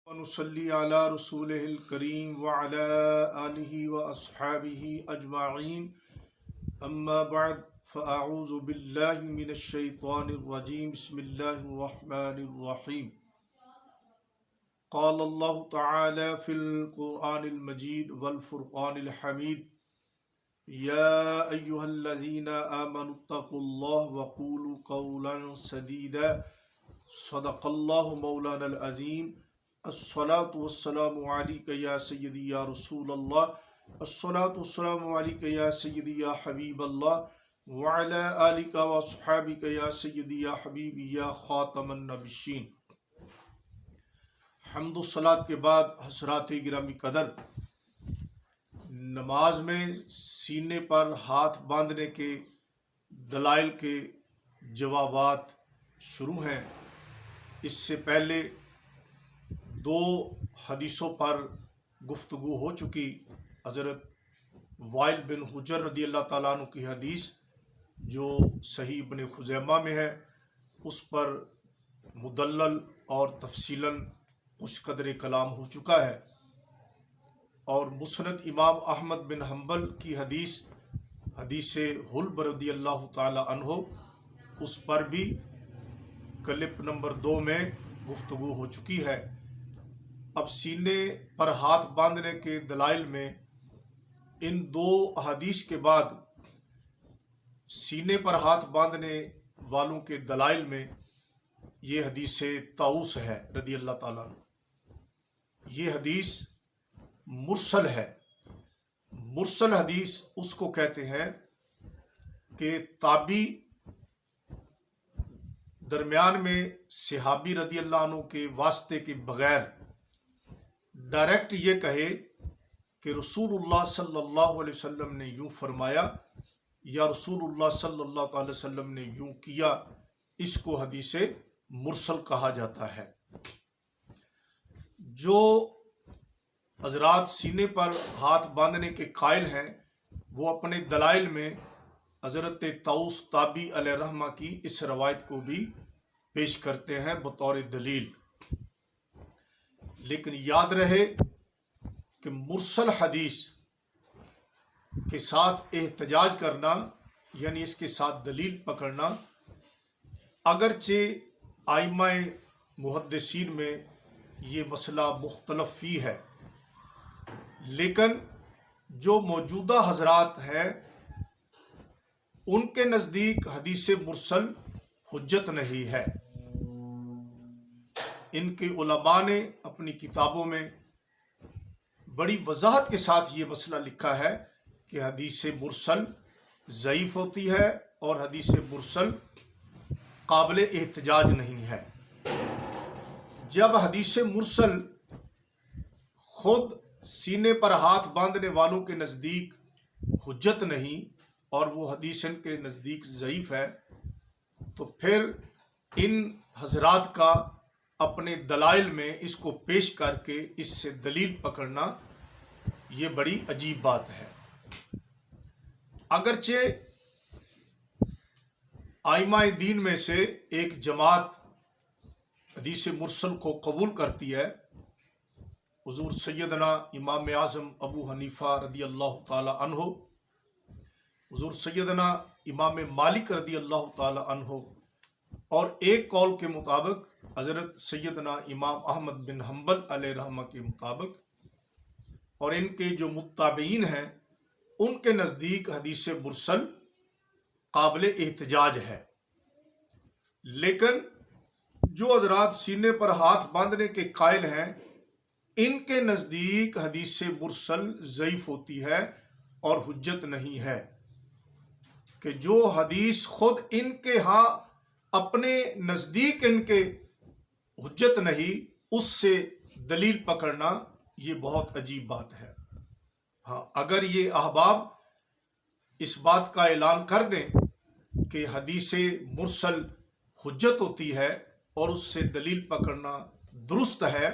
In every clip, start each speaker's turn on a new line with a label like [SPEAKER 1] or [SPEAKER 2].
[SPEAKER 1] ونصلي على رسوله الكريم وعلى آله وأصحابه أجمعين أما بعد فأعوذ بالله من الشيطان الرجيم بسم الله الرحمن الرحيم قال الله تعالى في القرآن المجيد والفرقان الحميد يا أيها الذين آمنوا اتقوا الله وقولوا قولا سديدا صدق الله مولانا العظيم الصلاة والسلام عليك يا سيدي يا رسول الله الصلاة والسلام عليك يا سيدي يا حبيب الله وعلى آلك وصحابك يا سيدي يا حبيبي يا خاتم النبيين۔ حمد و صلاة کے بعد حضرات گرامی قدر، نماز میں سینے پر ہاتھ باندھنے کے دلائل کے جوابات شروع ہیں۔ اس سے پہلے دو حدیثوں پر گفتگو ہو چکی۔ حضرت وائل بن حجر رضی اللہ تعالیٰ عنہ کی حدیث جو صحیح ابن خزیمہ میں ہے، اس پر مدلل اور تفصیلاً کچھ قدر کلام ہو چکا ہے، اور مسند امام احمد بن حنبل کی حدیث حلب رضی اللہ تعالیٰ عنہ، اس پر بھی کلپ نمبر 2 میں گفتگو ہو چکی ہے۔ اب سینے پر ہاتھ باندھنے کے دلائل میں ان دو احادیث کے بعد سینے پر ہاتھ باندھنے والوں کے دلائل میں یہ حدیث طاؤس ہے رضی اللہ تعالیٰ عنہ۔ یہ حدیث مرسل ہے۔ مرسل حدیث اس کو کہتے ہیں کہ تابعی درمیان میں صحابی رضی اللہ عنہ کے واسطے کے بغیر ڈائریکٹ یہ کہے کہ رسول اللہ صلی اللہ علیہ وسلم نے یوں فرمایا یا رسول اللہ صلی اللہ علیہ وسلم نے یوں کیا، اس کو حدیث مرسل کہا جاتا ہے۔ جو حضرات سینے پر ہاتھ باندھنے کے قائل ہیں وہ اپنے دلائل میں حضرت طاؤس تابعی علیہ رحمہ کی اس روایت کو بھی پیش کرتے ہیں بطور دلیل۔ لیکن یاد رہے کہ مرسل حدیث کے ساتھ احتجاج کرنا، یعنی اس کے ساتھ دلیل پکڑنا، اگرچہ ائمہ محدثین میں یہ مسئلہ مختلف فی ہے، لیکن جو موجودہ حضرات ہیں ان کے نزدیک حدیث مرسل حجت نہیں ہے۔ ان کے علماء نے اپنی کتابوں میں بڑی وضاحت کے ساتھ یہ مسئلہ لکھا ہے کہ حدیث مرسل ضعیف ہوتی ہے اور حدیث مرسل قابل احتجاج نہیں ہے۔ جب حدیث مرسل خود سینے پر ہاتھ باندھنے والوں کے نزدیک حجت نہیں اور وہ حدیث ان کے نزدیک ضعیف ہے، تو پھر ان حضرات کا اپنے دلائل میں اس کو پیش کر کے اس سے دلیل پکڑنا یہ بڑی عجیب بات ہے۔ اگرچہ ائمہ دین میں سے ایک جماعت حدیث مرسل کو قبول کرتی ہے، حضور سیدنا امام اعظم ابو حنیفہ رضی اللہ تعالی عنہ، حضور سیدنا امام مالک رضی اللہ تعالی عنہ، اور ایک قول کے مطابق حضرت سیدنا امام احمد بن حنبل علیہ رحمہ کے مطابق، اور ان کے جو متابعین ہیں ان کے نزدیک حدیث مرسل قابل احتجاج ہے۔ لیکن جو حضرات سینے پر ہاتھ باندھنے کے قائل ہیں ان کے نزدیک حدیث مرسل ضعیف ہوتی ہے اور حجت نہیں ہے، کہ جو حدیث خود ان کے ہاں اپنے نزدیک ان کے حجت نہیں، اس سے دلیل پکڑنا یہ بہت عجیب بات ہے۔ ہاں، اگر یہ احباب اس بات کا اعلان کر دیں کہ حدیث مرسل حجت ہوتی ہے اور اس سے دلیل پکڑنا درست ہے،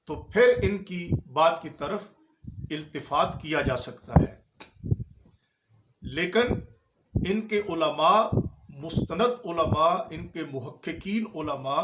[SPEAKER 1] تو پھر ان کی بات کی طرف التفات کیا جا سکتا ہے۔ لیکن ان کے علماء، مستند علماء، ان کے محققین علماء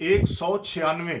[SPEAKER 1] 196।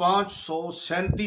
[SPEAKER 1] 537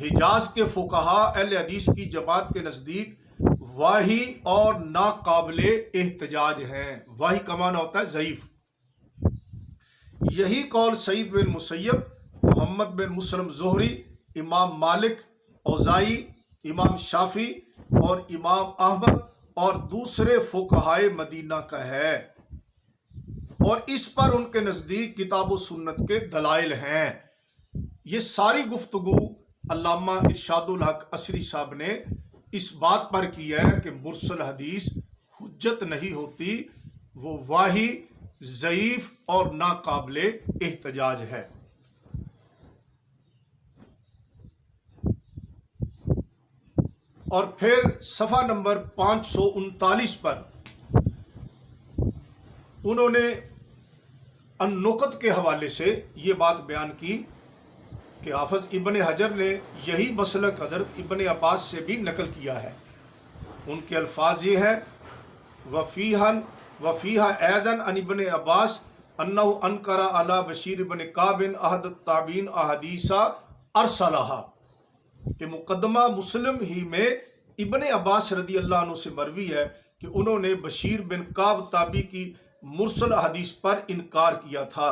[SPEAKER 1] حجاز کے فقہا اہل حدیث کی جماعت کے نزدیک واہی اور ناقابل احتجاج ہیں۔ واہی کا معنی ہوتا ہے ضعیف۔ یہی قول سعید بن مسیب، محمد بن مسلم زہری، امام مالک، اوزائی، امام شافعی اور امام احمد اور دوسرے فقہائے مدینہ کا ہے، اور اس پر ان کے نزدیک کتاب و سنت کے دلائل ہیں۔ یہ ساری گفتگو علامہ ارشاد الحق عصری صاحب نے اس بات پر کی ہے کہ مرسل حدیث حجت نہیں ہوتی، وہ واہی، ضعیف اور ناقابل احتجاج ہے۔ اور پھر صفحہ نمبر 539 پر انہوں نے النقط کے حوالے سے یہ بات بیان کی کہ حافظ ابن حجر نے یہی مسلک حضرت ابن عباس سے بھی نقل کیا ہے۔ ان کے الفاظ یہ ہیں: وفیہا ایضاً عن ابن عباس انہ انکر علی بشیر بن کعب احد التابعین احادیث ارسلہا، کہ مقدمہ مسلم ہی میں ابن عباس رضی اللہ عنہ سے مروی ہے کہ انہوں نے بشیر بن کعب تابعی کی مرسل حدیث پر انکار کیا تھا،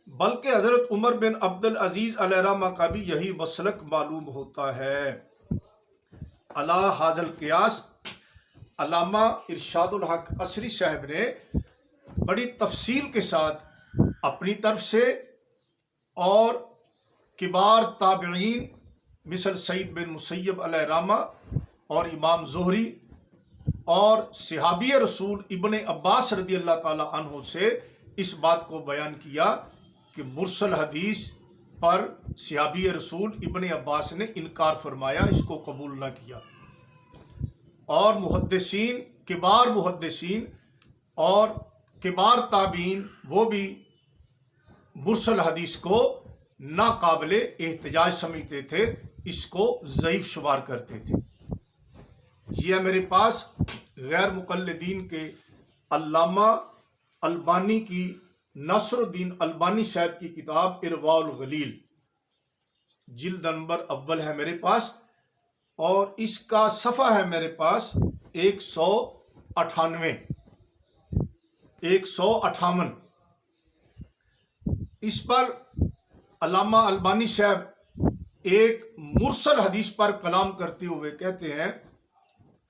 [SPEAKER 1] بلکہ حضرت عمر بن عبد العزیز علیہ الرحمہ کا بھی یہی مسلک معلوم ہوتا ہے۔ علی ھذا القیاس علامہ ارشاد الحق عصری صاحب نے بڑی تفصیل کے ساتھ اپنی طرف سے اور کبار تابعین مثل سعید بن مسیب علیہ الرحمہ اور امام زہری اور صحابی رسول ابن عباس رضی اللہ تعالی عنہ سے اس بات کو بیان کیا کہ مرسل حدیث پر صحابی رسول ابن عباس نے انکار فرمایا، اس کو قبول نہ کیا، اور محدثین، کبار محدثین اور کبار تابعین وہ بھی مرسل حدیث کو ناقابل احتجاج سمجھتے تھے، اس کو ضعیف شمار کرتے تھے۔ یہ ہے میرے پاس غیر مقلدین کے علامہ البانی کی، ناصر الدین البانی صاحب کی کتاب ارواء الغلیل، جلد نمبر اول ہے میرے پاس، اور اس کا صفحہ ہے میرے پاس 158۔ اس پر علامہ البانی صاحب ایک مرسل حدیث پر کلام کرتے ہوئے کہتے ہیں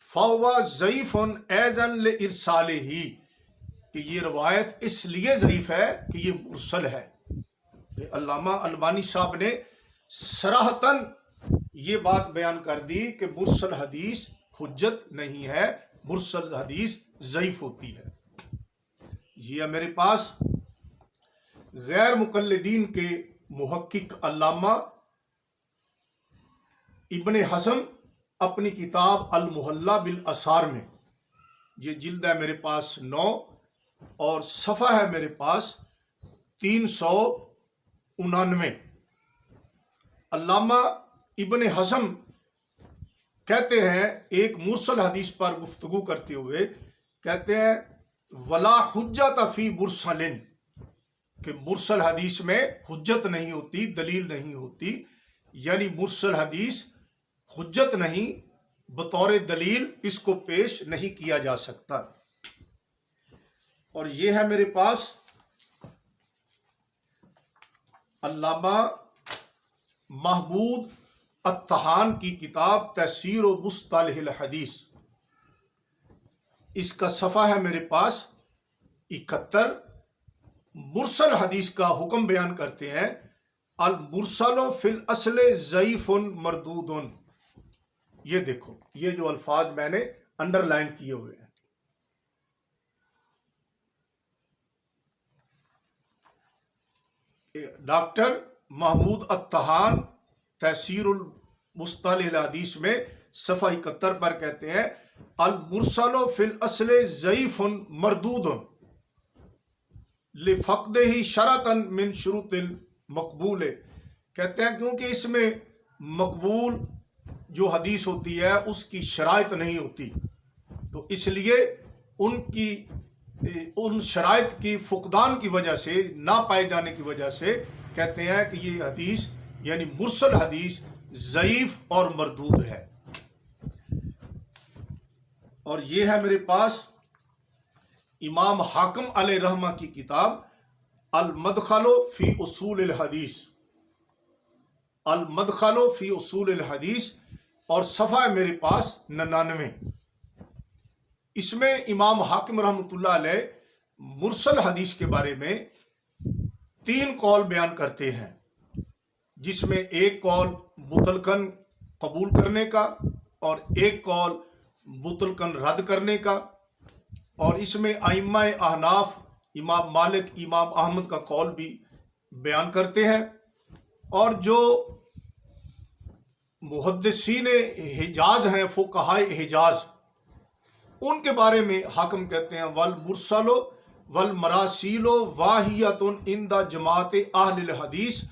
[SPEAKER 1] فَهُوَ ضَعِيفٌ أَيْضًا لِإِرْسَالِهِ، کہ یہ روایت اس لیے ضعیف ہے کہ یہ مرسل ہے۔ کہ علامہ البانی صاحب نے صراحتاً یہ بات بیان کر دی کہ مرسل حدیث حجت نہیں ہے، مرسل حدیث ضعیف ہوتی ہے۔ یہ میرے پاس غیر مقلدین کے محقق علامہ ابن حزم اپنی کتاب المحلہ بالآثار میں، یہ جلد ہے میرے پاس 9 اور صفحہ ہے میرے پاس 399۔ علامہ ابن حزم کہتے ہیں ایک مرسل حدیث پر گفتگو کرتے ہوئے کہتے ہیں ولا حجت فی مرسل، کہ مرسل حدیث میں حجت نہیں ہوتی، دلیل نہیں ہوتی، یعنی مرسل حدیث حجت نہیں، بطور دلیل اس کو پیش نہیں کیا جا سکتا۔ اور یہ ہے میرے پاس علامہ محمود الطحان کی کتاب تفسیر و مصطلح الحدیث، اس کا صفحہ ہے میرے پاس 71۔ مرسل حدیث کا حکم بیان کرتے ہیں المرسل فی الاصل ضعیف مردود۔ یہ دیکھو، یہ جو الفاظ میں نے انڈر لائن کیے ہوئے ہیں، ڈاکٹر محمود الطحان تفسیر المصطلح الحدیث میں صفحہ 71 پر کہتے ہیں المرسل فی الاصل ضعیف مردود لفقدہ شرطا من شروط المقبول، کہتے ہیں کیونکہ اس میں مقبول جو حدیث ہوتی ہے اس کی شرائط نہیں ہوتی، تو اس لیے ان شرائط کی فقدان کی وجہ سے، نہ پائے جانے کی وجہ سے کہتے ہیں کہ یہ حدیث یعنی مرسل حدیث ضعیف اور مردود ہے۔ اور یہ ہے میرے پاس امام حاکم علیہ رحمہ کی کتاب المدخل فی اصول الحدیث، المدخل فی اصول الحدیث، اور صفحہ ہے میرے پاس 99۔ اس میں امام حاکم رحمۃ اللہ علیہ مرسل حدیث کے بارے میں 3 قول بیان کرتے ہیں، جس میں ایک قول مطلقاً قبول کرنے کا اور ایک قول مطلقاً رد کرنے کا، اور اس میں ائمہ احناف امام مالک امام احمد کا قول بھی بیان کرتے ہیں، اور جو محدثین حجاز ہیں، فقہائے حجاز، ان کے بارے میں حاکم کہتے ہیں والمرسل والمراسیل واہیۃ عند جماعت اہل الحدیث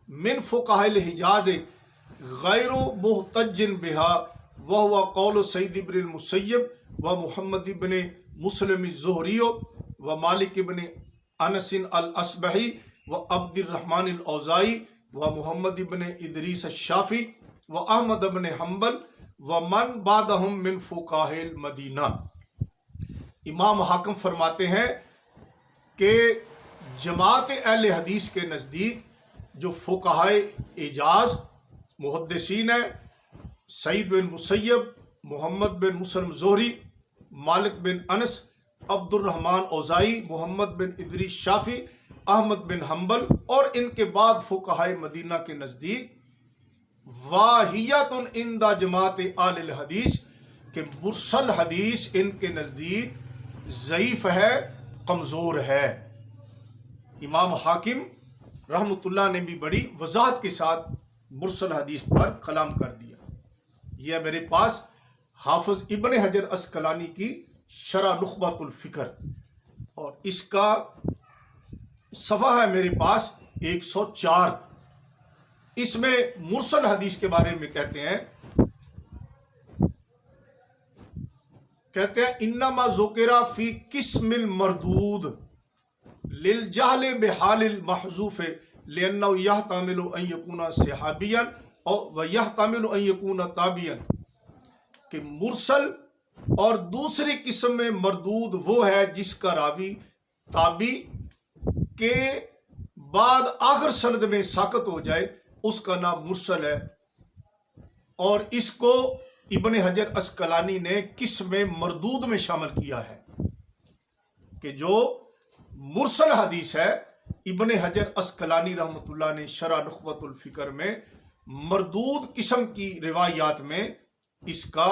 [SPEAKER 1] من فقہاء الحجاز غیر محتج بها وهو قول سعید بن المسیب و محمد بن مسلم الزہری و مالک بن انس الاصبحی و عبد الرحمن الاوزاعی و محمد بن ادریس الشافعی و احمد بن حنبل و من بعدهم من فقہاء المدینہ۔ امام حاکم فرماتے ہیں کہ جماعت اہل حدیث کے نزدیک جو فقہائے اعجاز محدثین ہیں، سعید بن مسیب، محمد بن مسلم زہری، مالک بن انس، عبد الرحمن اوزاعی، محمد بن ادریس شافعی، احمد بن حنبل، اور ان کے بعد فقہائے مدینہ کے نزدیک واہیۃ عند جماعت اہل الحدیث کہ مرسل حدیث ان کے نزدیک ضعیف ہے، کمزور ہے۔ امام حاکم رحمۃ اللہ نے بھی بڑی وضاحت کے ساتھ مرسل حدیث پر کلام کر دیا۔ یہ ہے میرے پاس حافظ ابن حجر عسقلانی کی شرح نخبۃ الفکر، اور اس کا صفحہ ہے میرے پاس 104۔ اس میں مرسل حدیث کے بارے میں کہتے ہیں انما ذکر فی قسم المردود للجہل بحال المحذوف لانہ یحتمل ان یکون صحابیا و یحتمل ان یکون تابعیا، کہ مرسل اور دوسری قسم میں مردود وہ ہے جس کا راوی تابعی کے بعد آخر سند میں ساقط ہو جائے، اس کا نام مرسل ہے۔ اور اس کو ابن حجر عسقلانی نے قسم مردود میں شامل کیا ہے، کہ جو مرسل حدیث ہے ابن حجر عسقلانی رحمۃ اللہ نے شرح نخبۃ الفکر میں مردود قسم کی روایات میں اس کا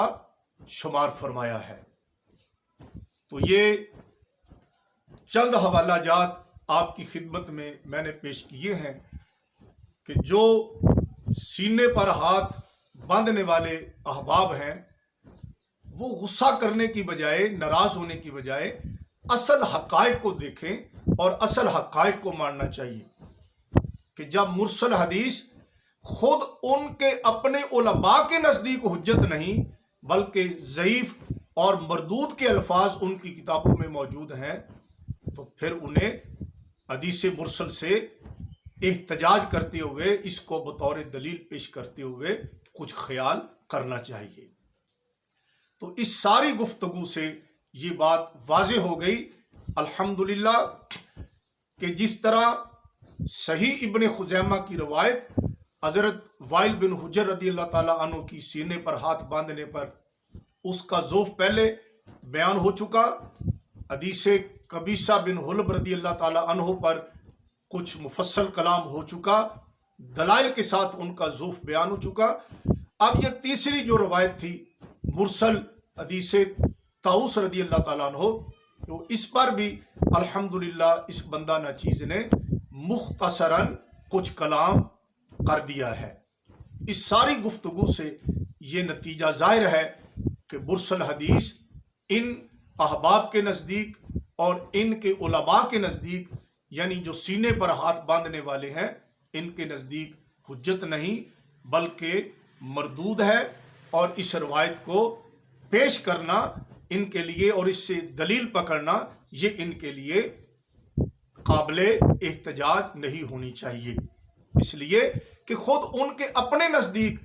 [SPEAKER 1] شمار فرمایا ہے۔ تو یہ چند حوالہ جات آپ کی خدمت میں نے پیش کیے ہیں کہ جو سینے پر ہاتھ باندھنے والے احباب ہیں، وہ غصہ کرنے کی بجائے، ناراض ہونے کی بجائے اصل حقائق کو دیکھیں اور اصل حقائق کو ماننا چاہیے، کہ جب مرسل حدیث خود ان کے اپنے علماء کے نزدیک حجت نہیں بلکہ ضعیف اور مردود کے الفاظ ان کی کتابوں میں موجود ہیں، تو پھر انہیں حدیث مرسل سے احتجاج کرتے ہوئے، اس کو بطور دلیل پیش کرتے ہوئے کچھ خیال کرنا چاہیے۔ تو اس ساری گفتگو سے یہ بات واضح ہو گئی الحمدللہ کہ جس طرح صحیح ابن خزیمہ کی روایت حضرت وائل بن حجر رضی اللہ تعالیٰ عنہ کی سینے پر ہاتھ باندھنے پر اس کا ذوف پہلے بیان ہو چکا، حدیث قبیصہ بن حلب رضی اللہ تعالیٰ عنہ پر کچھ مفصل کلام ہو چکا، دلائل کے ساتھ ان کا ذوف بیان ہو چکا۔ اب یہ تیسری جو روایت تھی مرسل حدیث طاؤس رضی اللہ تعالیٰ عنہ، تو اس پر بھی الحمدللہ اس بندہ ناچیز نے مختصراً کچھ کلام کر دیا ہے۔ اس ساری گفتگو سے یہ نتیجہ ظاہر ہے کہ مرسل حدیث ان احباب کے نزدیک اور ان کے علماء کے نزدیک، یعنی جو سینے پر ہاتھ باندھنے والے ہیں، ان کے نزدیک حجت نہیں بلکہ مردود ہے، اور اس روایت کو پیش کرنا ان کے لیے اور اس سے دلیل پکڑنا یہ ان کے لیے قابل احتجاج نہیں ہونی چاہیے، اس لیے کہ خود ان کے اپنے نزدیک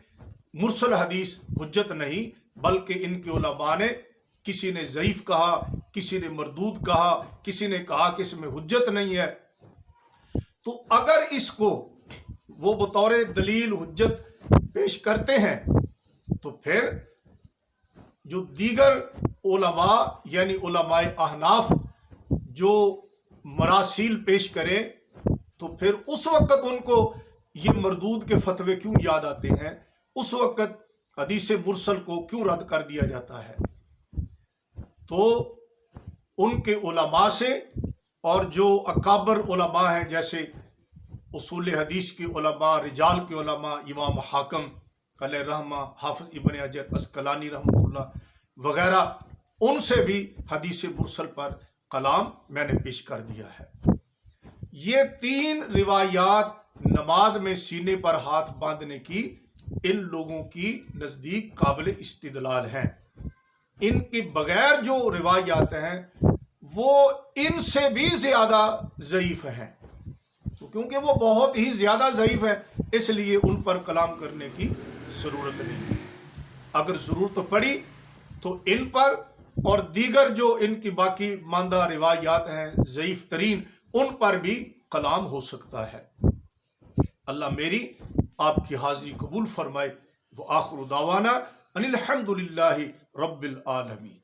[SPEAKER 1] مرسل حدیث حجت نہیں، بلکہ ان کے علماء نے کسی نے ضعیف کہا، کسی نے مردود کہا، کسی نے کہا کہ اس میں حجت نہیں ہے، تو اگر اس کو وہ بطور دلیل حجت پیش کرتے ہیں تو پھر جو دیگر علماء یعنی علماء احناف جو مراسیل پیش کریں تو پھر اس وقت ان کو یہ مردود کے فتوے کیوں یاد آتے ہیں، اس وقت حدیث مرسل کو کیوں رد کر دیا جاتا ہے؟ تو ان کے علماء سے اور جو اکابر علماء ہیں جیسے اصول حدیث کے علماء، رجال کے علماء، امام حاکم علیہ رحمہ، حافظ ابن حجر عسقلانی رحمۃ اللہ وغیرہ، ان سے بھی حدیث مرسل پر کلام میں نے پیش کر دیا ہے۔ یہ 3 روایات نماز میں سینے پر ہاتھ باندھنے کی ان لوگوں کی نزدیک قابل استدلال ہیں۔ ان کے بغیر جو روایات ہیں وہ ان سے بھی زیادہ ضعیف ہیں، کیونکہ وہ بہت ہی زیادہ ضعیف ہیں، اس لیے ان پر کلام کرنے کی ضرورت نہیں۔ اگر ضرورت پڑی تو ان پر اور دیگر جو ان کی باقی ماندہ روایات ہیں ضعیف ترین، ان پر بھی کلام ہو سکتا ہے۔ اللہ میری آپ کی حاضری قبول فرمائے۔ وآخر دعوانا ان الحمد للہ رب العالمین۔